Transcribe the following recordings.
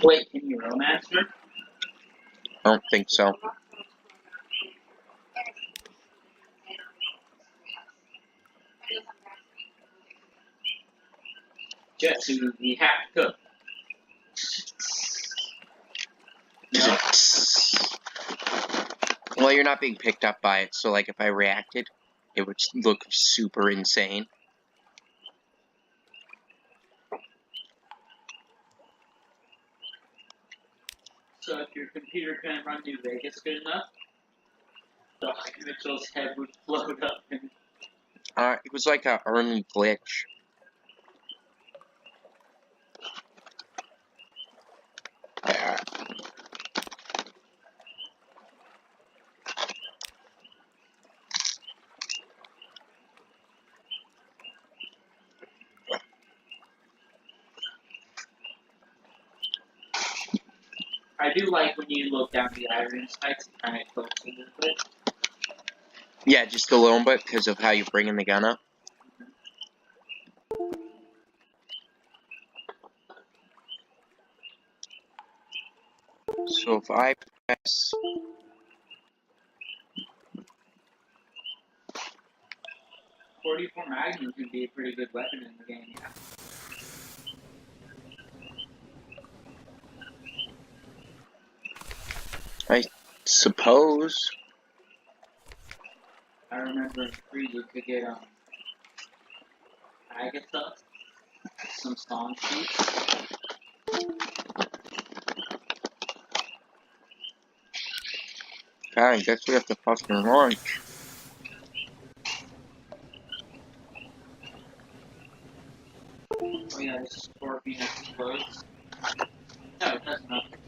Wait, can you romance her? I don't think so. Jesse, we have to cook. No. Well, you're not being picked up by it, so like if I reacted, it would look super insane. So if your computer couldn't run New Vegas good enough, Doc Mitchell's head would float up and... It was like a early glitch. I do like when you look down the iron sights, it kind of tilts a little bit. Yeah, just a little bit because of how you're bringing the gun up. So if I press... .44 Magnum can be a pretty good weapon in the game, yeah. I suppose. I remember in 3 you could get, Agatha, some song sheets. God, I guess we have to fucking launch. Oh yeah, this scorpion explodes. No, it does nothing.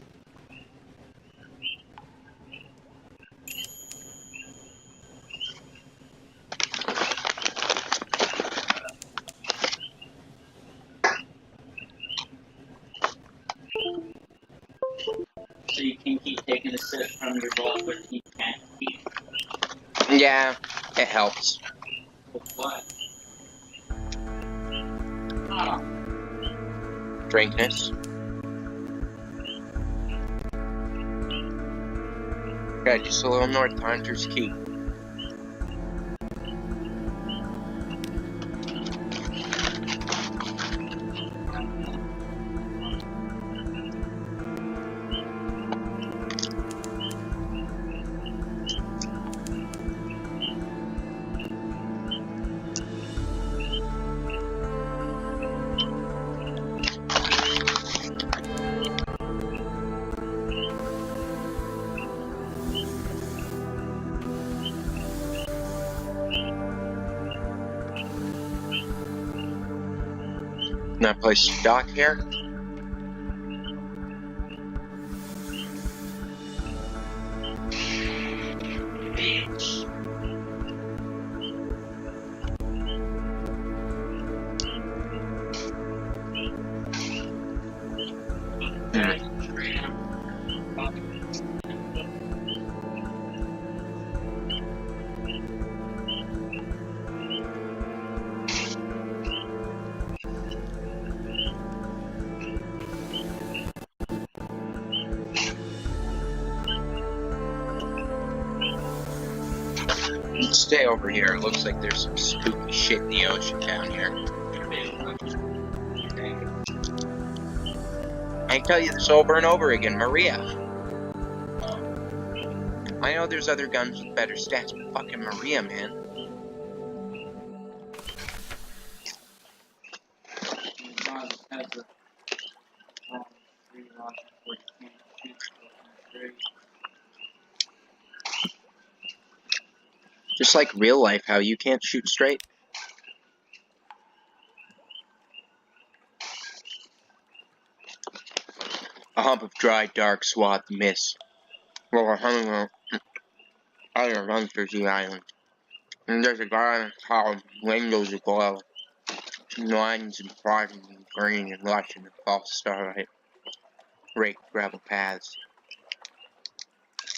So you can keep taking a sip from your bowl, but you can't keep. Yeah, it helps. With what? Oh. Drink this. Yeah, just a little north of Hunter's Key. Can I place stock here? Bitch. Stay over here. It looks like there's some spooky shit in the ocean down here. I tell you this over and over again, Maria. I know there's other guns with better stats, but fucking Maria, man. Just like real life, how you can't shoot straight. A hump of dry, dark swath mist. Well, other monsters the island. And there's a guy on the top, windows aglow. Lines and frosting and green and lush in the false starlight. Raked gravel paths.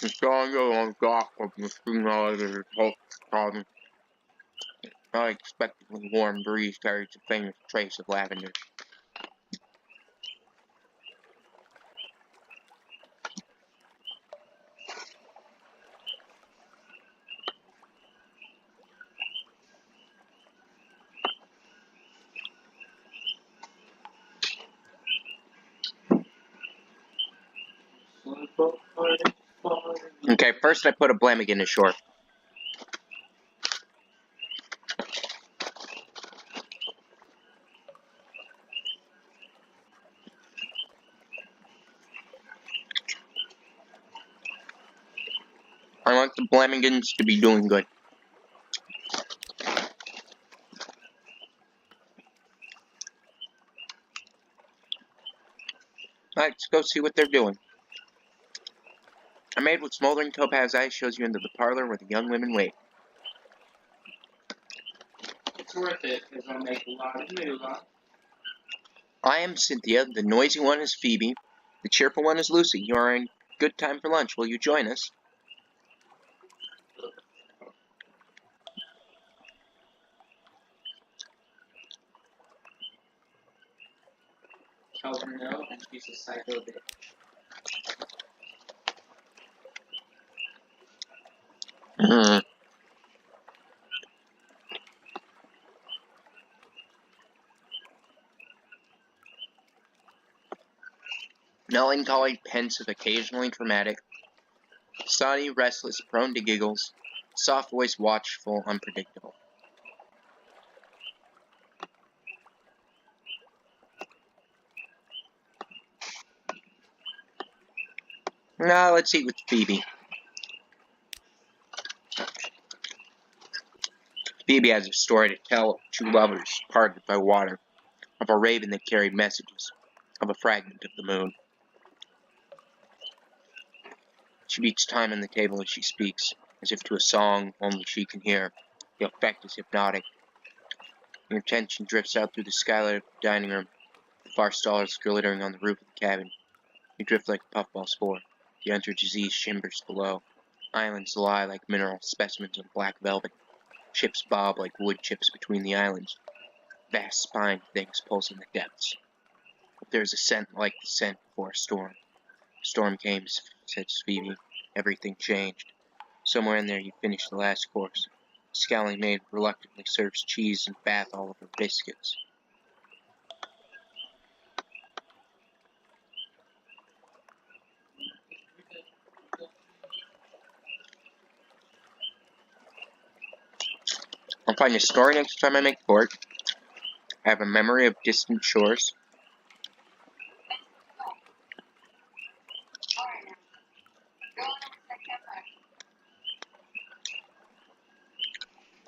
The stronger on dock of the steamroller problem. Unexpectedly warm breeze carries a faint trace of lavender. Okay, first I put a Blammigan ashore. I want the Blammigans to be doing good. Alright, let's go see what they're doing. A maid with smoldering topaz eyes shows you into the parlor where the young women wait. It's worth it, because I'll make a lot of moolah. I am Cynthia, the noisy one is Phoebe, the cheerful one is Lucy. You are in good time for lunch. Will you join us? Tell her no, and she's a psycho bitch. Hmm. Melancholy, pensive, occasionally dramatic. Sunny, restless, prone to giggles. Soft voice, watchful, unpredictable. Now let's eat with Phoebe. Phoebe has a story to tell of two lovers parted by water, of a raven that carried messages, of a fragment of the moon. She beats time on the table as she speaks, as if to a song only she can hear. The effect is hypnotic. Your attention drifts out through the skylight of the dining room, the far stars glittering on the roof of the cabin. You drift like a puffball spore. The under-disease shimmers below. Islands lie like mineral specimens on black velvet. Ships bob like wood chips between the islands. Vast spine things pulsing the depths. There is a scent like the scent before a storm. The storm came, says Phoebe. Everything changed. Somewhere in there you finish the last course. The scowling maid reluctantly serves cheese and bath all over biscuits. I'll find a story next time I make port. I have a memory of distant shores.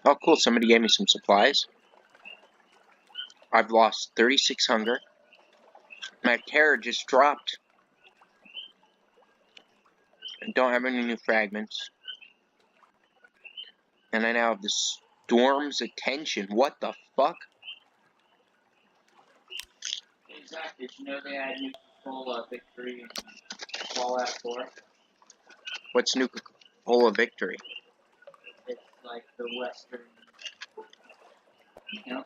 Oh cool, somebody gave me some supplies. I've lost 36 hunger. My terror just dropped. I don't have any new fragments. And I now have the storm's attention. What the fuck? Exactly. Did you know they had Nuka-Cola Victory in Fallout 4? What's Nuka-Cola Victory? It's like the Western, you know,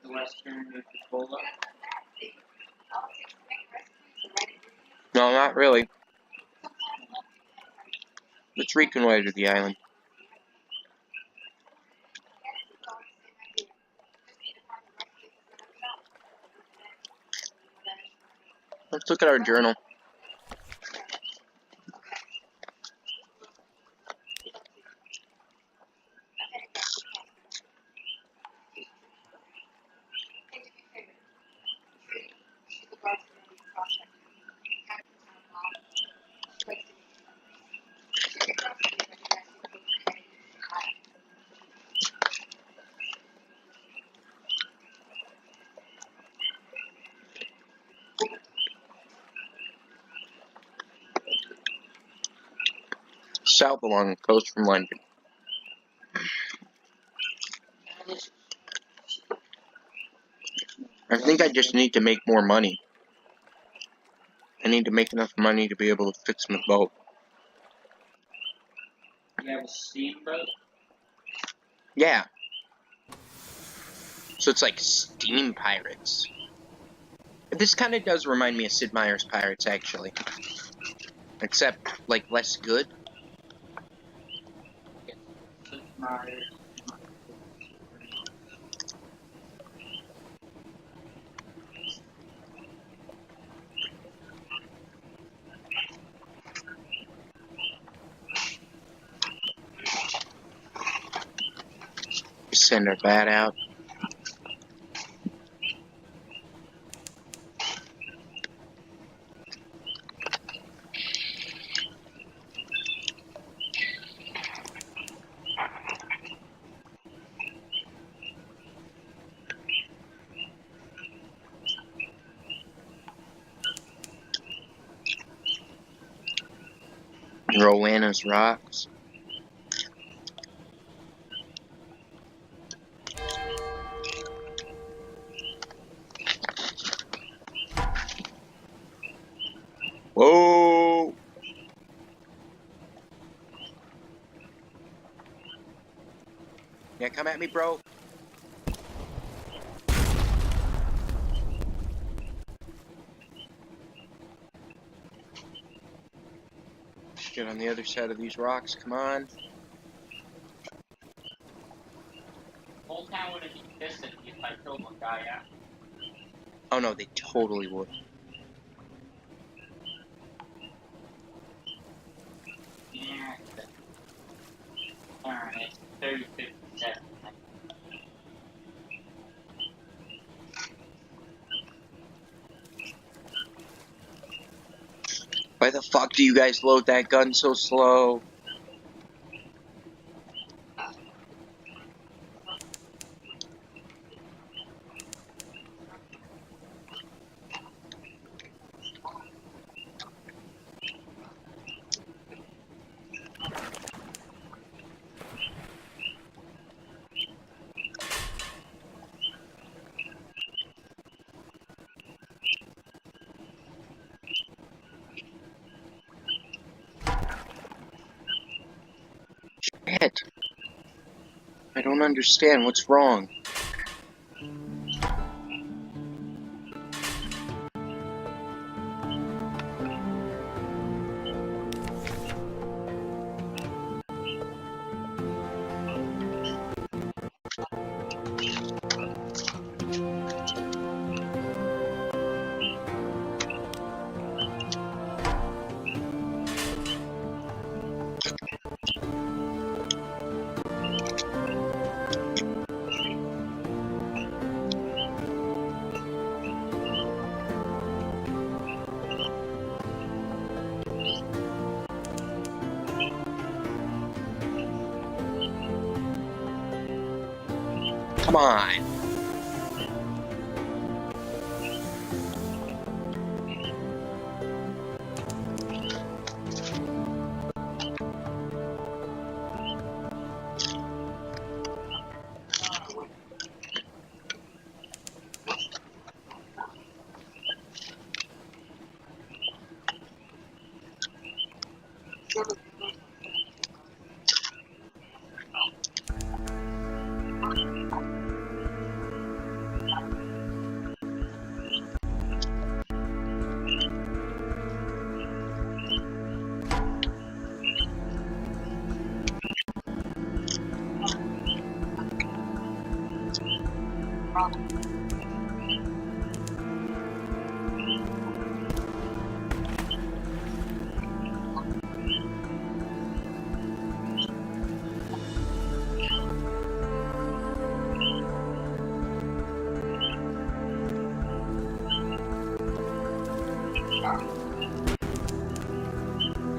the Western Nuka-Cola. No, not really. Let's reconnoiter the island. Let's look at our journal. South along the coast from London. I think I just need to make more money. I need to make enough money to be able to fix my boat. You have a steamboat? Yeah. So it's like steam pirates. This kind of does remind me of Sid Meier's Pirates, actually. Except, like, less good. Sid Meier's. send our bat out. Rowanna's rocks. Whoa! Yeah, come at me, bro. Get on the other side of these rocks, come on. Whole town would have been pissed at me if I killed one guy, yeah? Oh no, they totally would. Yeah. Alright, 30, 57. Why the fuck do you guys load that gun so slow? Shit. I don't understand. What's wrong? Come on.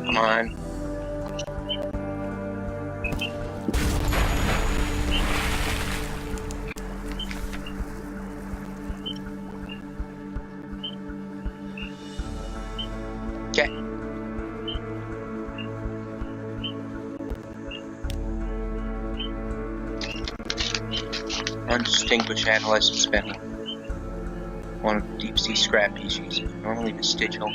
Come on. Okay. Undistinguished adolescent spinner. One of the deep sea scrap species, normally vestigial.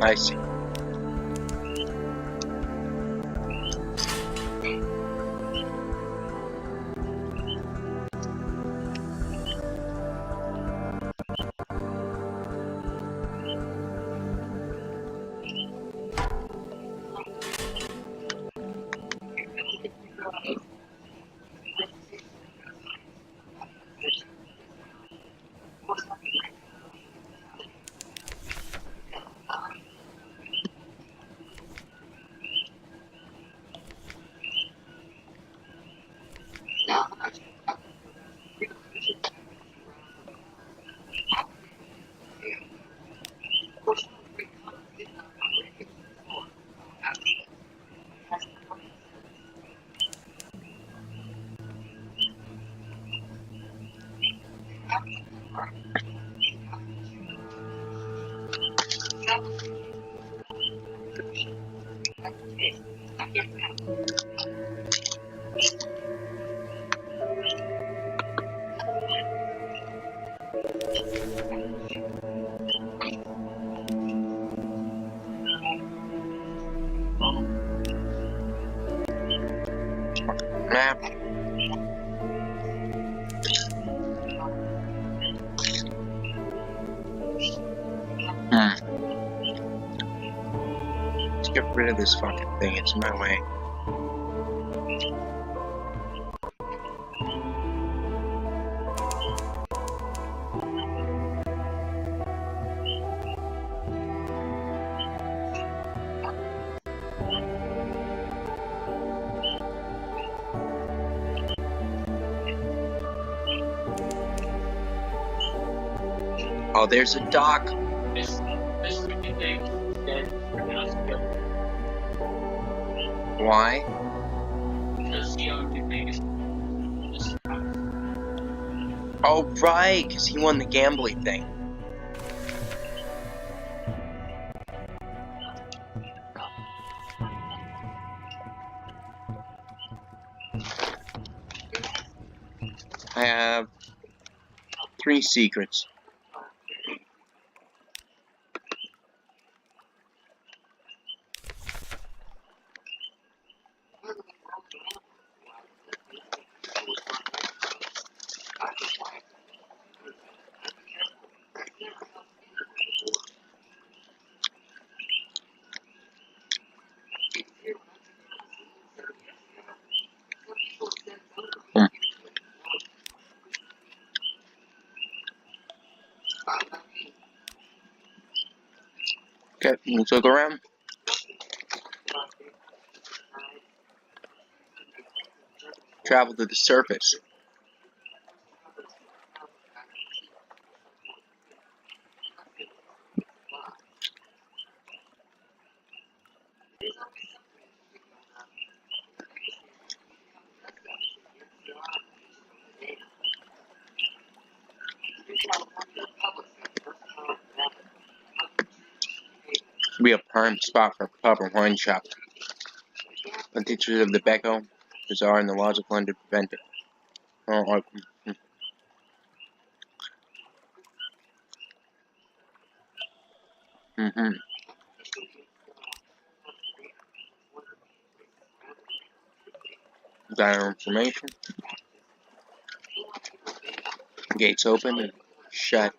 I see. Map. Let's get rid of this fucking thing. It's in my way. Oh, there's a dock. This freaking thing is dead. Why? Because the only thing is this. Oh, right, because he won the gambling thing. I have 3 secrets. Okay, let's look around. Travel to the surface. Be a prime spot for a pub or wine shop. The teachers of the Becco, Bazaar, and the laws of London prevent it. Oh, Got our information. Gates open and shut.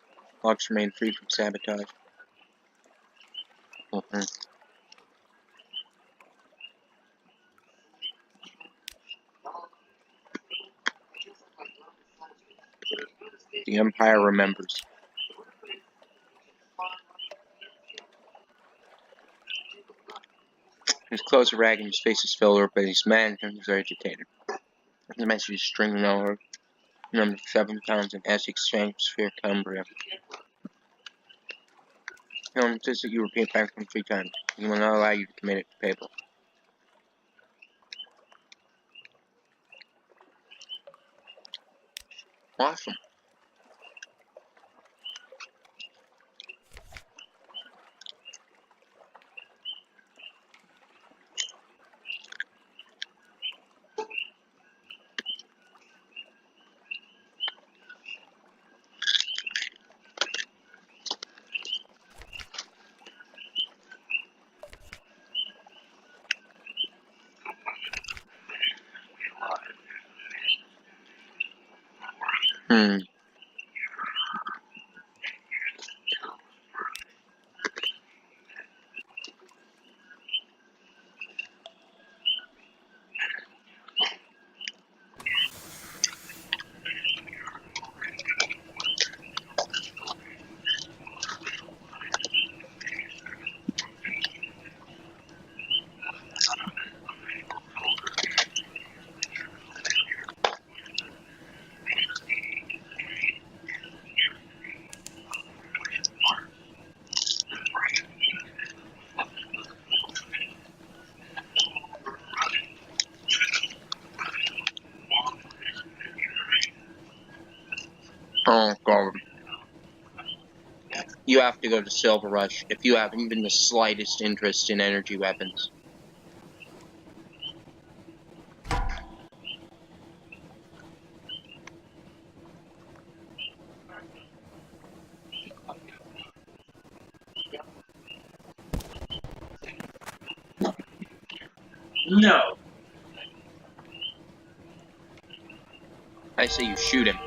Locks remain free from sabotage. The Empire remembers. His clothes are ragged and his face is filled with, but he's mad and he's agitated. The message is stringing over. Number 7 pounds in Essex, Shakespeare, Cumbria. He'll insist that you repeat back from 3 times. He will not allow you to commit it to paper. Awesome. Oh, God. You have to go to Silver Rush if you have even the slightest interest in energy weapons. No. I say you shoot him.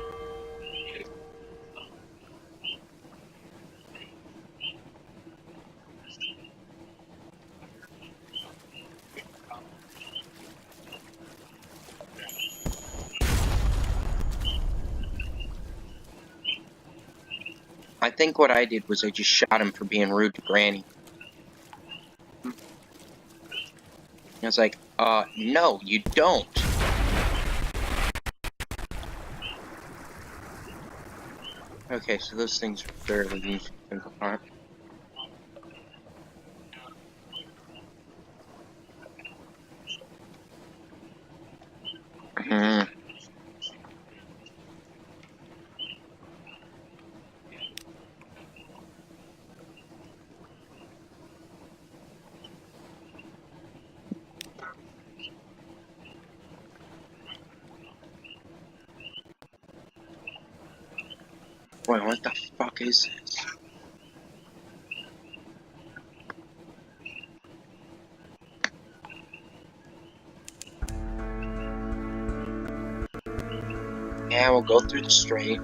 I think what I did was I just shot him for being rude to Granny. I was like, no, you don't. Okay, so those things are fairly easy to think apart. Wait, what the fuck is this? Yeah, we'll go through the strait.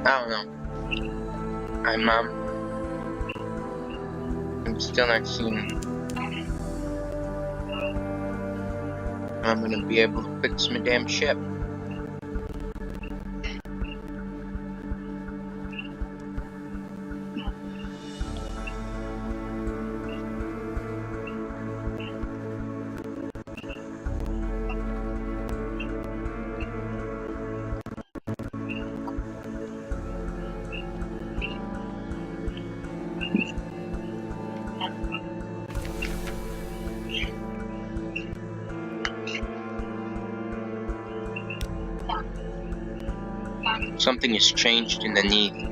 I don't know. I'm still not seeing I'm gonna be able to fix my damn ship. Something has changed in the Navy.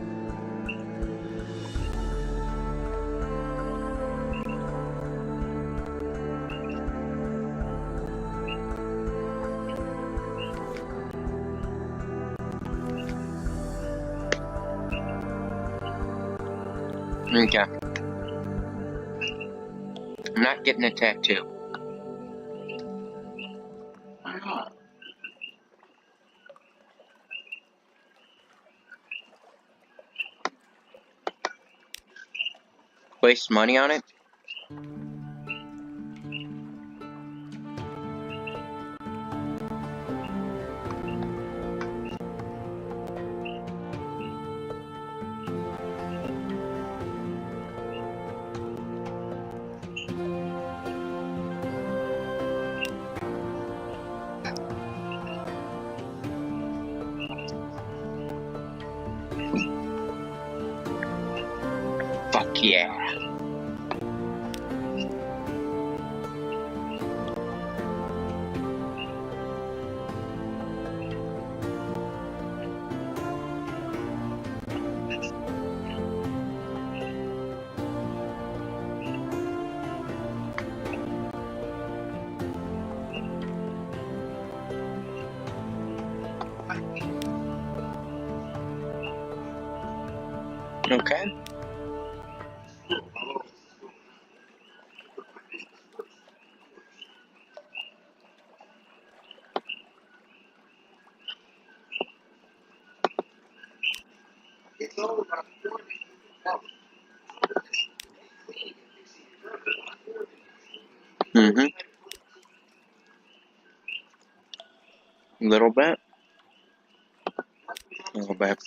Okay. I'm not getting a tattoo. Why not? Waste money on it? Fuck yeah. Okay. Mm-hmm. A little bit. A little bit.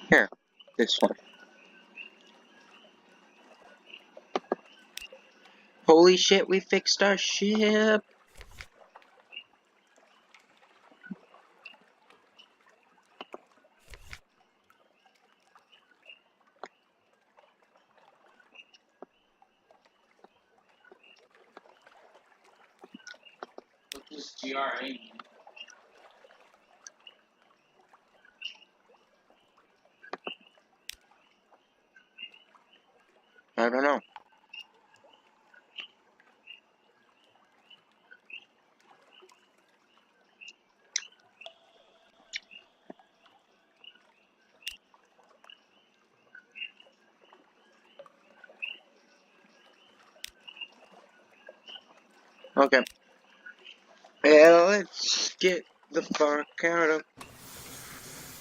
Here, this one. Holy shit, we fixed our ship! What does GRA mean? I don't know. Okay. Yeah, let's get the fuck out of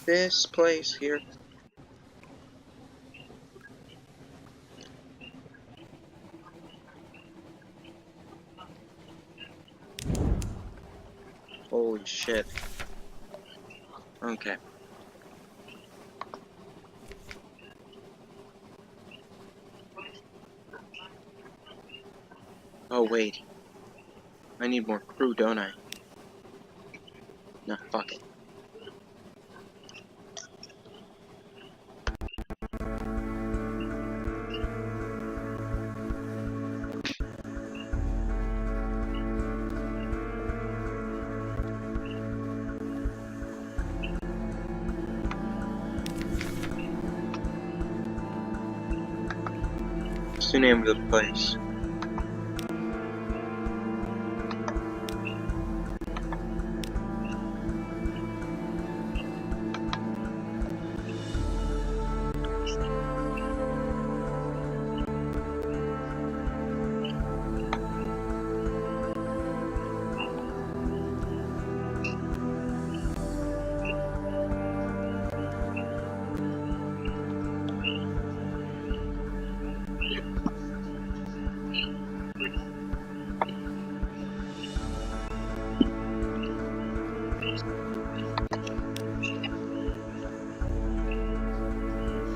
this place here. Holy shit. Okay. Oh, wait. I need more crew, don't I? No, fuck it. What's the name of the place?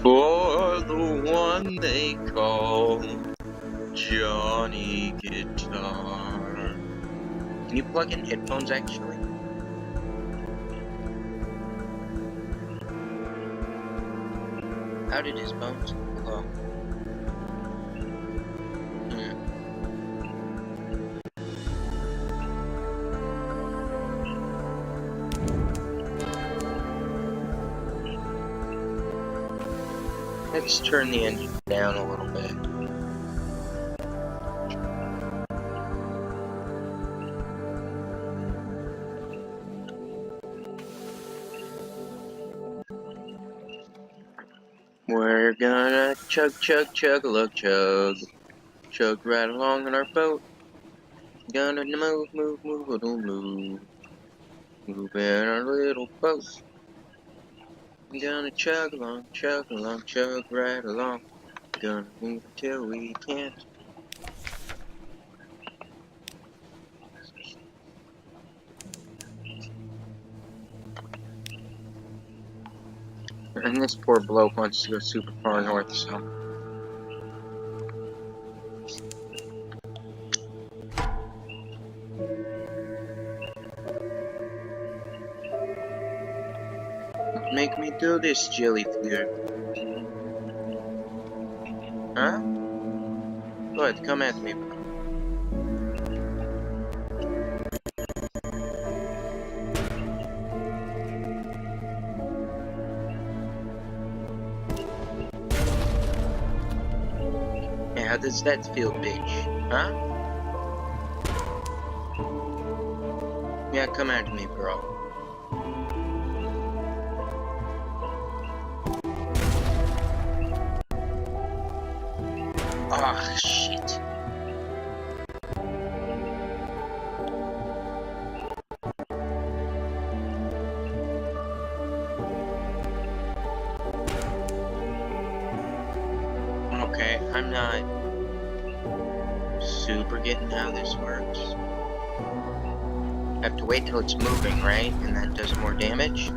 For the one they call Johnny Guitar. Can you plug in headphones actually? How did his bones glow? Let's turn the engine down a little bit. We're gonna chug, chug, chug, look, chug. Chug right along in our boat. Gonna move, move, move, little move. Move in our little boat. Gonna chug along, chug right along. Gonna move till we can't. And this poor bloke wants to go super far north, so. Make me do this, jellyfish. Huh? Go ahead, come at me. Yeah, how does that feel, bitch? Huh? Yeah, come at me, bro. Ah, shit. I'm not super getting how this works. I have to wait till it's moving, right? And that does more damage?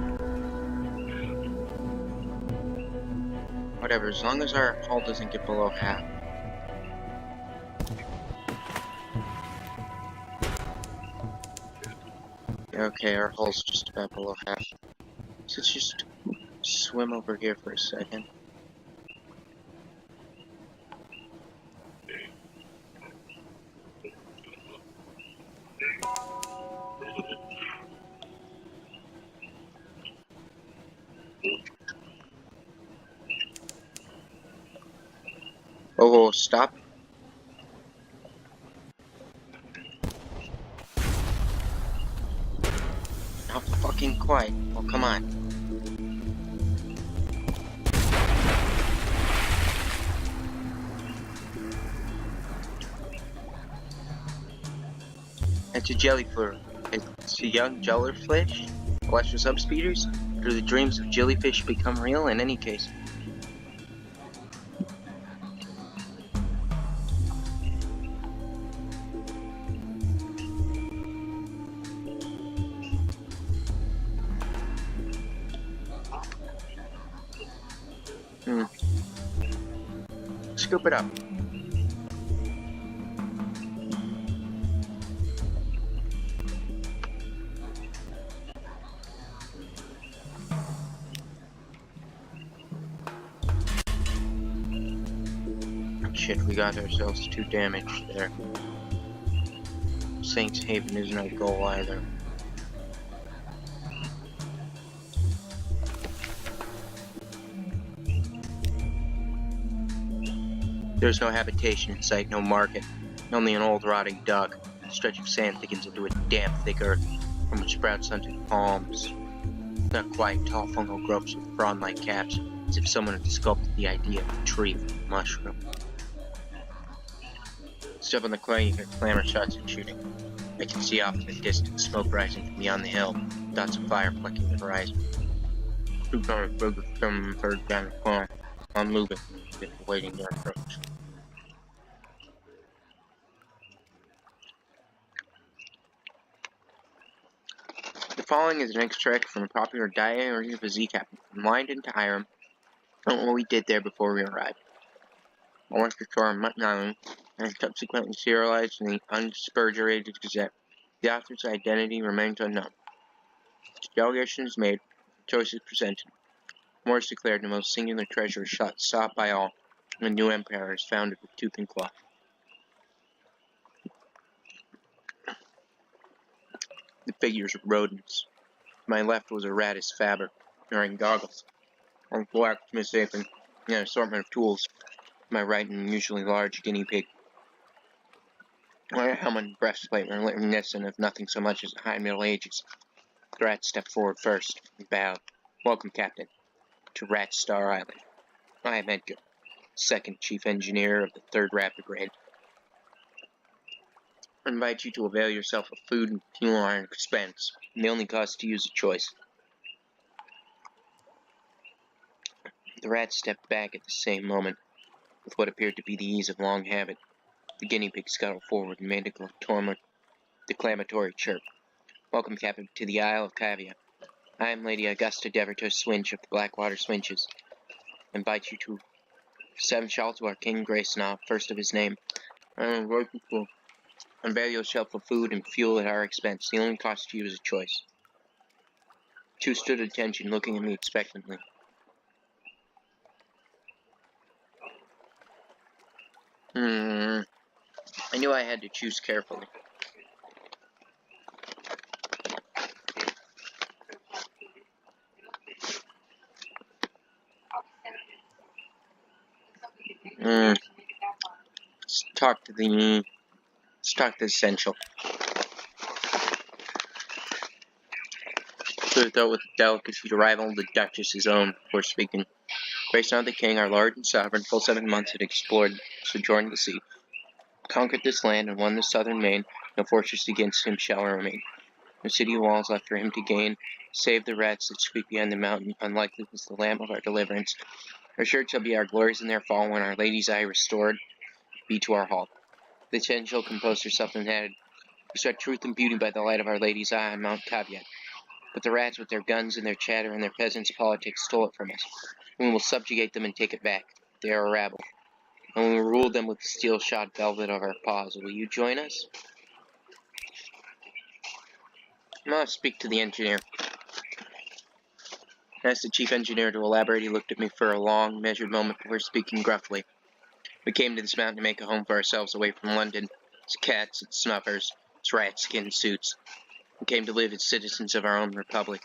Whatever, as long as our hull doesn't get below half. Okay, our hull's just about below half. So let's just swim over here for a second. Oh, stop. Not fucking quite. Oh, come on. It's a jellyfish. It's a young jellyfish. Electro subspeeders? Do the dreams of jellyfish become real in any case? Scoop it up. Shit, we got ourselves 2 damage there. Saints Haven isn't our goal either. There's no habitation in sight, no market. Only an old rotting dock. A stretch of sand thickens into a damp, thick earth from which sprouts stunted palms. Not quite tall fungal growths with frond-like caps, as if someone had sculpted the idea of a tree from a mushroom. Step on the clay, you hear clamor shots and shooting. I can see off in the distance smoke rising from beyond the hill, dots of fire flecking the horizon. Troops on a burger from further down the corner. I'm moving, waiting their approach. The following is an extract from a popular diary of a Z-Captain from London to Hiram, and what we did there before we arrived. I went to shore on Mutton Island, and subsequently serialized in the Unspurgerated Gazette. The author's identity remains unknown. The delegation is made, choices presented. War is declared, the most singular treasure is sought by all, and a new empire is founded with tooth and claw. The figures are rodents. To my left was a Radis Faber, wearing goggles, on black misshapen, and an assortment of tools. To my right, an unusually large guinea pig. My helmet and breastplate were reminiscent of nothing so much as the high Middle Ages. The rat stepped forward first, and bowed. Welcome, Captain, to Rat Star Island. I am Edgar, second chief engineer of the 3rd Rat Brigade. I invite you to avail yourself of food and fuel at our expense. The only cost to use a choice. The rat stepped back at the same moment, with what appeared to be the ease of long habit. The guinea pig scuttled forward and made a declamatory chirp. Welcome, Captain, to the Isle of Cavia. I am Lady Augusta Devereux Swinch of the Blackwater Swinches. I invite you to Sevenshall to our King Gracenob, first of his name. I am working for avail yourself of food and fuel at our expense. The only cost to you is a choice. 2 stood at attention, looking at me expectantly. I knew I had to choose carefully. Let's talk to the essential. Could have dealt with the delicacy to rival the Duchess's own before speaking. Gracenob the King, our Lord and Sovereign, full 7 months had explored, sojourned the sea, conquered this land and won the southern main. No fortress against him shall remain. No city walls left for him to gain, save the rats that squeak behind the mountain. Unlikely was the lamp of our deliverance. Our sure shall be our glories in their fall when our lady's eye restored be to our hall. The chin shall compose herself and added, we sought truth and beauty by the light of our lady's eye on Mount Caveat. But the rats with their guns and their chatter and their peasants' politics stole it from us. And we will subjugate them and take it back. They are a rabble. And we will rule them with the steel-shod velvet of our paws. Will you join us? I must speak to the engineer. I asked the chief engineer to elaborate. He looked at me for a long, measured moment before speaking gruffly. We came to this mountain to make a home for ourselves away from London, its cats, its snuffers, its rat-skin suits. We came to live as citizens of our own republic.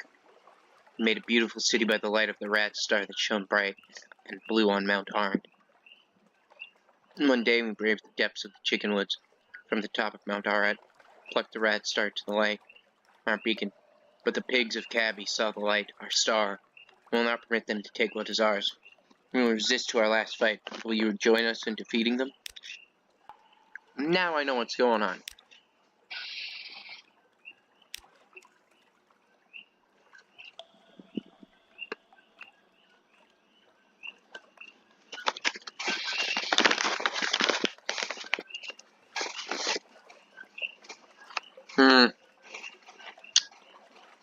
We made a beautiful city by the light of the rat star that shone bright and blue on Mount Arndt. And one day we braved the depths of the chicken woods from the top of Mount Arndt, plucked the rat star to the light, our beacon. But the pigs of Cabby saw the light, our star. We will not permit them to take what is ours. We will resist to our last fight. Will you join us in defeating them? Now I know what's going on.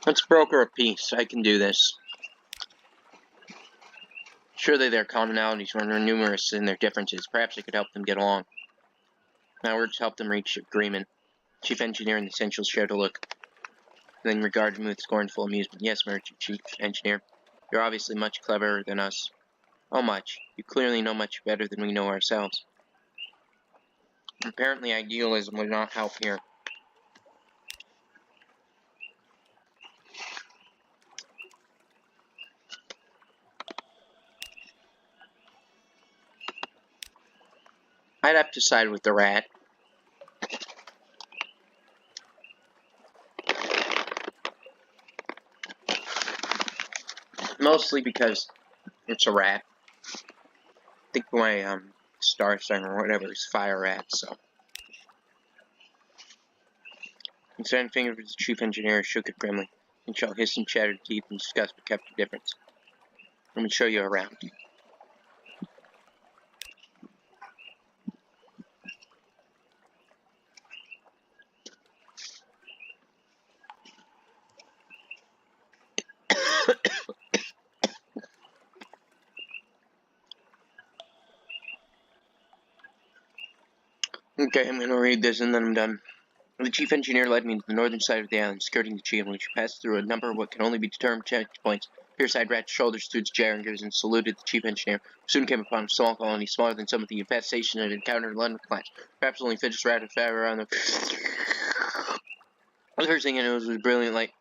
Let's broker a peace. I can do this. Surely their commonalities were numerous in their differences. Perhaps I could help them get along. My words helped them reach agreement. Chief engineer and the essentials shared a look, then regarded me with scornful amusement. Yes, merchant chief engineer, you're obviously much cleverer than us. Oh, much. You clearly know much better than we know ourselves. Apparently idealism would not help here. I'd have to side with the rat. Mostly because it's a rat. I think my star sign or whatever is fire rat, so. Instead, fingered the chief engineer shook it grimly, and shall hissed and chattered teeth in disgust but kept the difference. Let me show you around. Okay, I'm gonna read this and then I'm done. The chief engineer led me to the northern side of the island, skirting the channel, which passed through a number of what can only be determined checkpoints. Pierside rat's shoulders through its gyringers and saluted the chief engineer. Soon came upon a small colony, smaller than some of the infestation had encountered in London class. Perhaps only fittest rat of fire around the. The first thing I noticed was brilliant light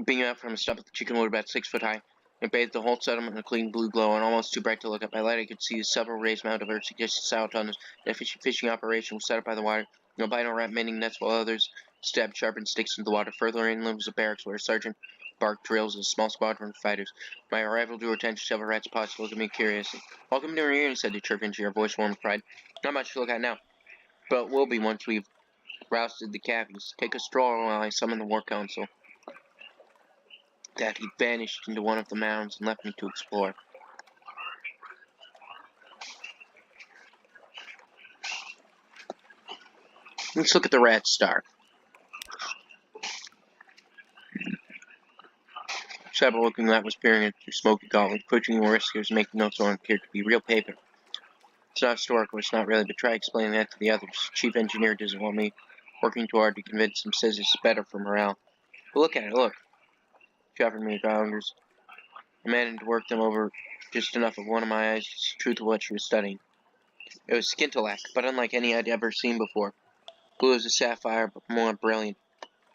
beaming out from a stump of the chicken wood about 6 foot high. It bathed the whole settlement in a clean blue glow, and almost too bright to look at by light. I could see several raised mound of earth suggested sound tunnels. That fishing operation was set up by the water. Albino rat mending nets while others stabbed sharpened sticks into the water. Further inland was a barracks where a sergeant barked drills as a small squadron of fighters. My arrival drew attention to several rats paused to look at me curiously. Welcome to here, said the chirp engineer, voice warm with pride. Not much to look at now, but will be once we've rousted the cabbies. Take a stroll while I summon the war council. That he vanished into one of the mounds and left me to explore. Let's look at the rat star. Several looking that was peering at through smoky goggles, pushing the whiskers, making notes on appeared to be real paper. It's not historical, it's not really, but try explaining that to the others. Chief engineer doesn't want me working too hard to convince him, says it's better for morale. But look at it, look. She offered me the goggles. I managed to work them over just enough of one of my eyes to see the truth of what she was studying. It was scintillac, but unlike any I'd ever seen before. Blue as a sapphire, but more brilliant.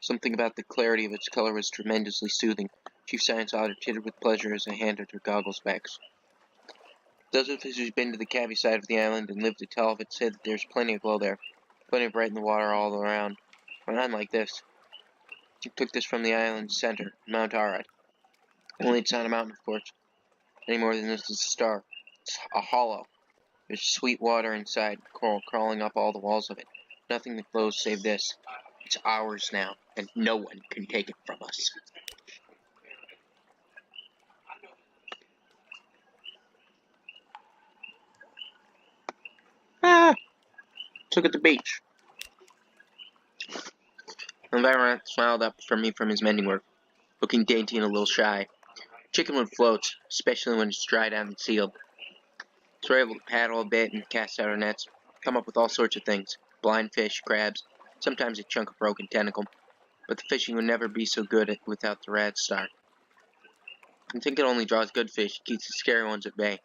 Something about the clarity of its color was tremendously soothing. Chief Science Auditor tittered with pleasure as I handed her goggles back. Those of us who's been to the Cabby side of the island and lived to tell of it said that there's plenty of glow there. Plenty of bright in the water all around. But not like this. I took this from the island's center, Mount Arad. Only it's not a mountain, of course. Any more than this is a star. It's a hollow. There's sweet water inside, coral crawling up all the walls of it. Nothing that glows save this. It's ours now, and no one can take it from us. Let's look at the beach. The rat smiled up from me from his mending work, looking dainty and a little shy. Chickenwood floats, especially when it's dried out and sealed. So we're able to paddle a bit and cast out our nets, come up with all sorts of things. Blind fish, crabs, sometimes a chunk of broken tentacle. But the fishing would never be so good without the rad star. I think it only draws good fish, keeps the scary ones at bay.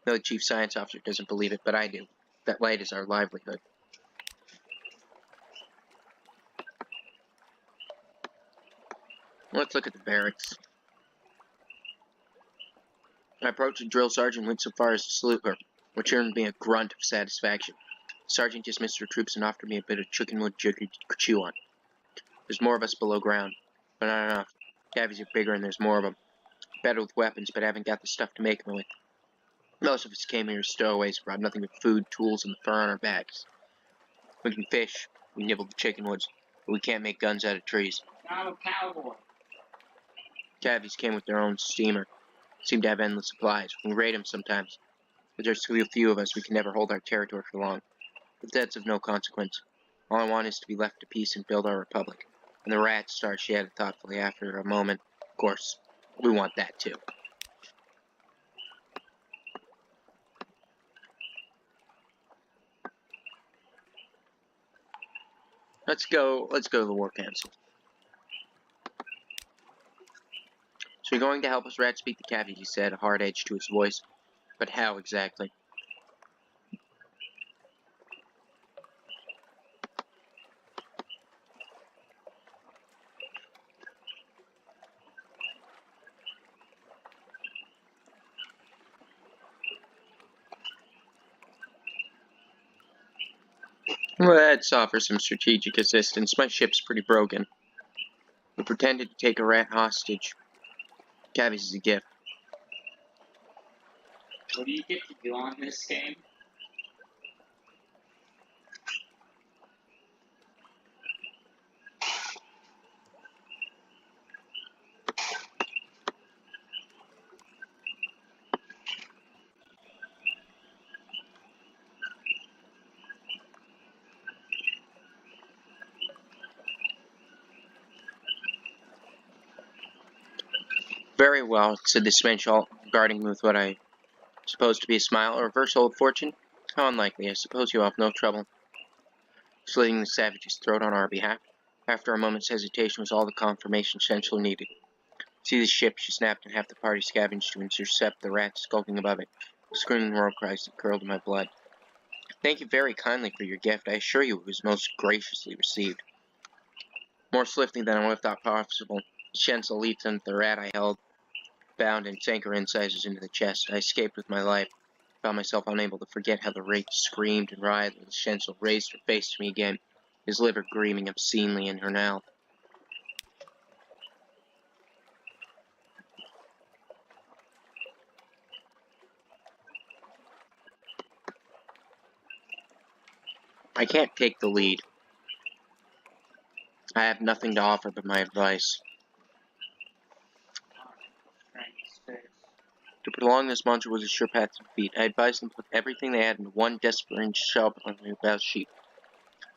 No, the chief science officer doesn't believe it, but I do. That light is our livelihood. Let's look at the barracks. I approached the drill sergeant and went so far as to salute her, which earned me a grunt of satisfaction. The sergeant dismissed her troops and offered me a bit of chickenwood jerky to chew on. There's more of us below ground, but not enough. Cavies are bigger and there's more of them. Better with weapons, but haven't got the stuff to make them with. Most of us came here as stowaways, brought nothing but food, tools, and the fur on our backs. We can fish, we nibble the chickenwoods, but we can't make guns out of trees. I'm a cowboy. Cavies came with their own steamer. Seem to have endless supplies. We raid them sometimes. But there's too few of us, we can never hold our territory for long. But that's of no consequence. All I want is to be left to peace and build our republic. And the rat star, she added thoughtfully after a moment. Of course, we want that too. Let's go to the war council. So you're going to help us rats beat the cavies, he said, a hard edge to his voice. But how exactly? Let's offer some strategic assistance. My ship's pretty broken. We pretended to take a rat hostage. Cavies is a gift. What do you get to do on this game? Very well, said the Spenshall, regarding me with what I supposed to be a smile. A reversal of fortune? How unlikely. I suppose you have no trouble slitting the savage's throat on our behalf. After a moment's hesitation was all the confirmation Spenshall needed. See the ship, she snapped, and half the party scavenged to intercept the rat skulking above it. Screaming war cries that curled in my blood. Thank you very kindly for your gift. I assure you it was most graciously received. More swiftly than I would have thought possible, Shenzel leaped into the rat I held, bound, and sank her incisors into the chest. I escaped with my life. Found myself unable to forget how the rake screamed and writhed as Shenzel raised her face to me again, his liver gleaming obscenely in her mouth. I can't take the lead. I have nothing to offer but my advice. To prolong this mantra was a sure path to defeat. I advised them to put everything they had into one desperate shove on the battle sheet.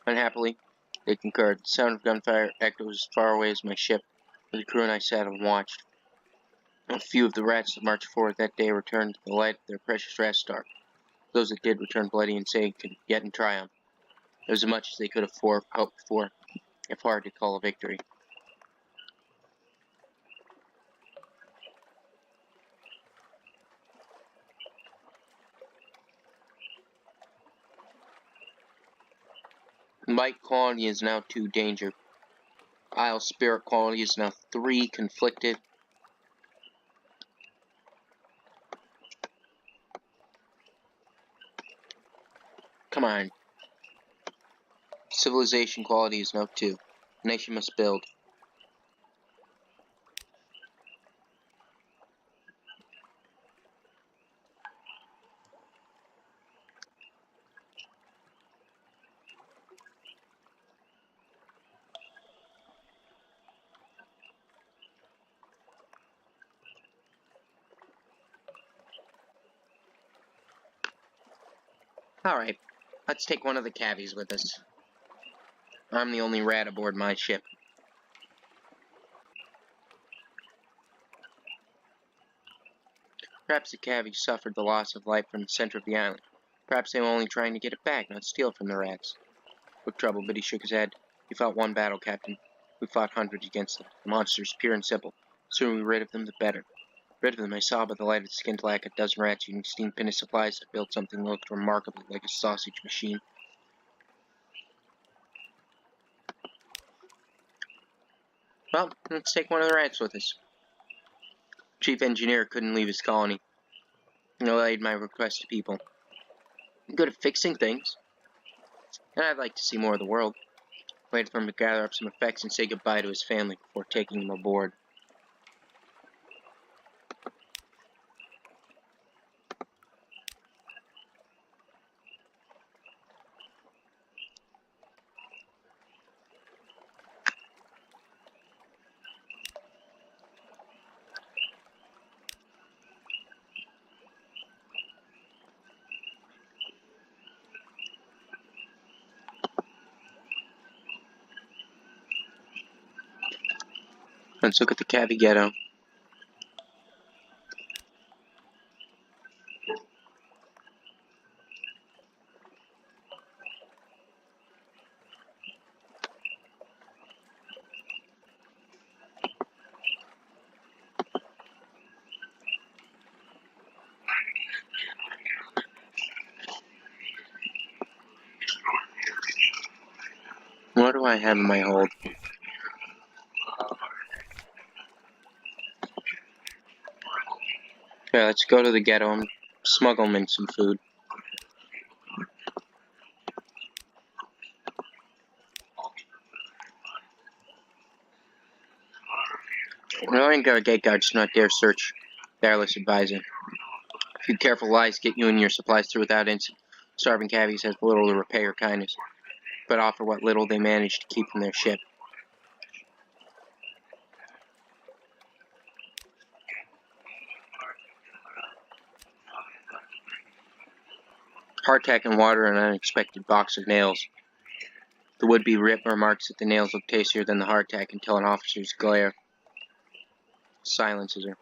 Unhappily, they concurred. The sound of gunfire echoed as far away as my ship, where the crew and I sat and watched. A few of the rats that marched forward that day returned to the light of their precious rat star. Those that did returned bloody and saying, yet in triumph. It was as much as they could have hoped for, if hard to call a victory. Might quality is now 2 danger. Isle spirit quality is now 3 conflicted. Come on. Civilization quality is now 2. Nation must build. Alright. Let's take one of the cavies with us. I'm the only rat aboard my ship. Perhaps the cavies suffered the loss of life from the center of the island. Perhaps they were only trying to get it back, not steal from the rats. Look, Trouble, but he shook his head. We fought one battle, Captain. We fought hundreds against them. Monsters, pure and simple. The sooner we rid of them, the better. Rid of them, I saw by the light of the skin like a dozen rats using steam finished supplies to build something that looked remarkably like a sausage machine. Well, let's take one of the rats with us. Chief Engineer couldn't leave his colony. I relayed my request to people. I'm good at fixing things. And I'd like to see more of the world. Waited for him to gather up some effects and say goodbye to his family before taking them aboard. Let's look at the Cavi Ghetto. What do I have in my hold? Yeah, let's go to the ghetto and smuggle them in some food. No, I ain't got a gate guard, just not dare search. Wireless advisor. A few careful lies get you and your supplies through without incident. Starving cavies has little to repay your kindness, but offer what little they manage to keep from their ship. Hardtack and water and an unexpected box of nails. The would-be rip remarks that the nails look tastier than the hardtack until an officer's glare silences her.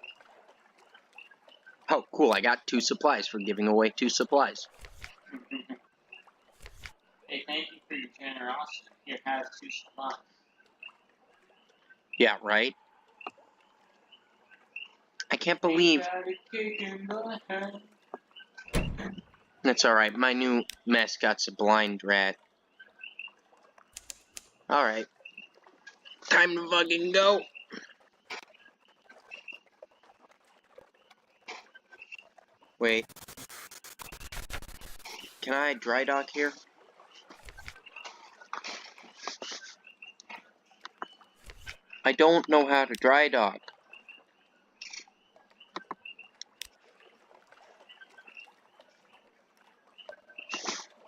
Oh, cool, I got 2 supplies for giving away 2 supplies. Hey, thank you for your generosity. Here has 2 supplies. Yeah, right? I can't believe... That's alright, my new mascot's a blind rat. Alright. Time to fucking go! Wait. Can I dry dock here? I don't know how to dry dock.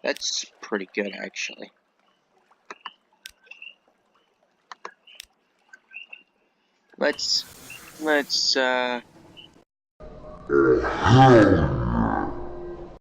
That's pretty good, actually. Let's